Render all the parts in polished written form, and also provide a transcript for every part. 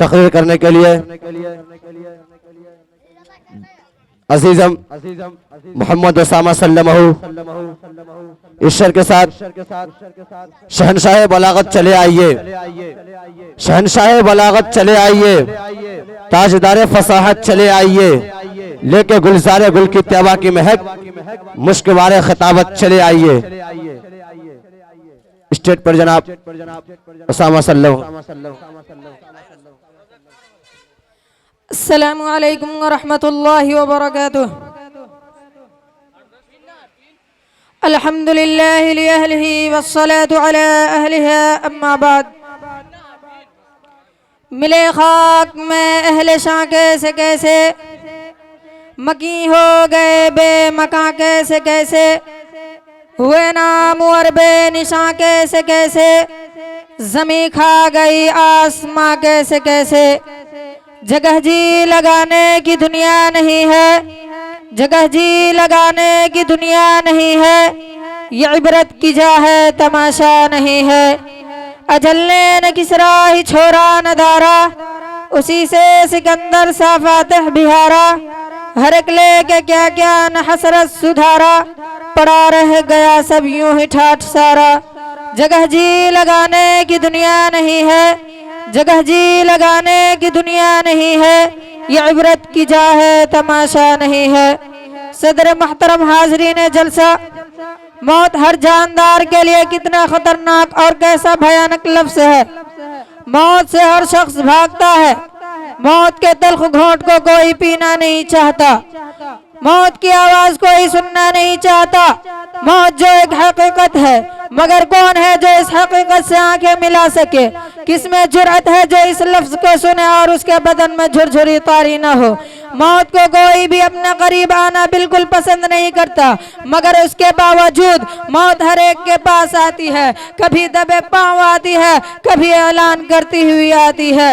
तकरीर करने के लिए अजीजम मोहम्मद उसामा सल्लल्लाहु ईश्वर के साथ शहनशाह बलागत चले आइए, शहनशाह बलागत चले आइए, ताजदार फसाहत चले आइए, लेके गुलजार गुल की तैबा की महक मुश्कवार खिताबत चले आइए। स्टेज पर जनाब उसामा सल्लल्लाहु। अस्सलामु अलैकुम व रहमतुल्लाहि व बरकातुहू। अल्हम्दुलिल्लाहि लि अहलिही वस्सलातु अला अहलिहा अम्मा बाद। मिले खाक में अहले शाह कैसे कैसे, मकी हो गए बेमकां कैसे कैसे, हुए नाम और बेनिशां कैसे कैसे, ज़मीं खा गई आसमां कैसे कैसे। जगह जी लगाने की दुनिया नहीं है, जगह जी लगाने की दुनिया नहीं है, ये इबरत की जा है तमाशा नहीं है। अजल ने न किसरा ही छोड़ा न दारा, उसी से सिकंदर सा फातिह बिहारा। हर एक लेके क्या क्या न हसरत सुधारा, पड़ा रह गया सब यूं ही ठाठ सारा। जगह जी लगाने की दुनिया नहीं है, जगह जी लगाने की दुनिया नहीं है, ये इबरत की जा है तमाशा नहीं है। सदर महतरम हाजरीन जलसा, मौत हर जानदार के लिए कितना खतरनाक और कैसा भयानक लफ्ज़ है। मौत से हर शख्स भागता है, मौत के तल्ख घोंट को कोई पीना नहीं चाहता, मौत की आवाज कोई सुनना नहीं चाहता। मौत जो एक हकीकत है, मगर कौन है जो इस हकीकत से आंखें मिला सके? किसमें जुर्अत है जो इस लफ्ज को सुने और उसके बदन में झुरझुरी तारी न हो? मौत को कोई भी अपने करीब आना बिल्कुल पसंद नहीं करता, मगर उसके बावजूद मौत हर एक के पास आती है। कभी दबे पांव आती है, कभी ऐलान करती हुई आती है।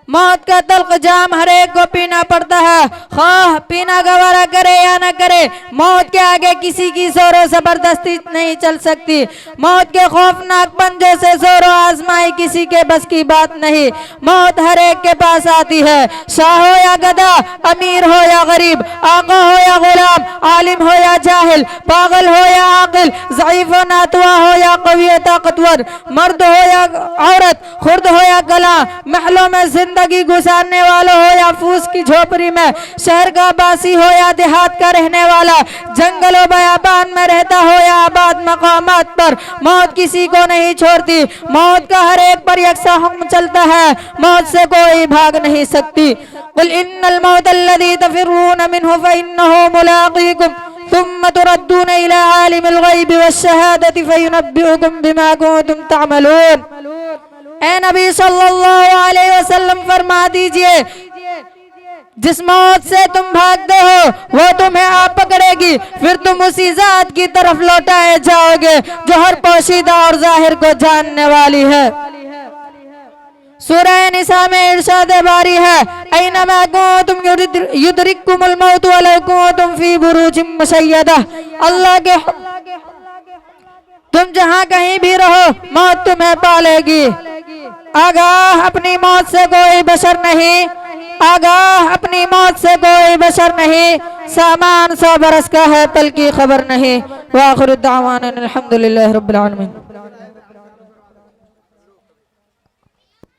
मौत का तल्ख जाम हर एक को पीना पड़ता है, खाह पीना गवारा करे या न करे। मौत के आगे किसी की जोरों जबरदस्ती नहीं चल सकती। मौत के खौफनाक पंजे से जोरों आजमाई किसी के बस की बात नहीं। मौत हर एक के पास आती है, शाह हो या गधा, अमीर हो या गरीब, आका हो या गुलाम, आलिम हो या जाहिल, पागल हो या आकिल, ज़ईफ व नातवा हो या कवी ताकतवर, मर्द हो या औरत, खुर्द हो या गला, महलों में जिंदगी गुजारने वाला हो या फूस की झोपड़ी में, शहर का बासी हो या देहात का रहने वाला, जंगलों बयाबान में रहता हो या आबाद मकामात पर, मौत किसी को नहीं छोड़ती। मौत का हर एक पर यकसा हुक्म चलता है, मौत से कोई भाग नहीं सकती। कुल इन्नल मौतल्लज़ी तफिर्रून मिन्हु फइन्नहु मुलाक़ीकुम सुम्मा तुरद्दून इला आलिमिल ग़ैबि वश्शहादति फयुनब्बिउकुम बिमा कुंतुम तअमलून। ऐ नबी सल्लल्लाहु अलैहि वसल्लम फरमा दीजिए, जिस मौत से तुम भागते हो वो तुम्हें आप पकड़ेगी, फिर तुम उसी जात की तरफ लौटाए जाओगे जो हर पोशीदा और जाहिर को जानने वाली है। सूरह निसा में इरशाद बारी है, ऐनमा कुंतुम युदरिकुमुल मौत वलौ कुंतुम फी बुरूजिम मुशय्यदा। अल्लाह के तुम जहाँ कहीं भी रहो मौत तुम्हें पालेगी। आगाह अपनी मौत से कोई बशर नहीं, आगाह अपनी मौत से कोई बशर नहीं। सामान 100 बरस का है, तल की खबर नहीं। वाखिर दावाना अल्हम्दुलिल्लाहि रब्बिल आलमीन।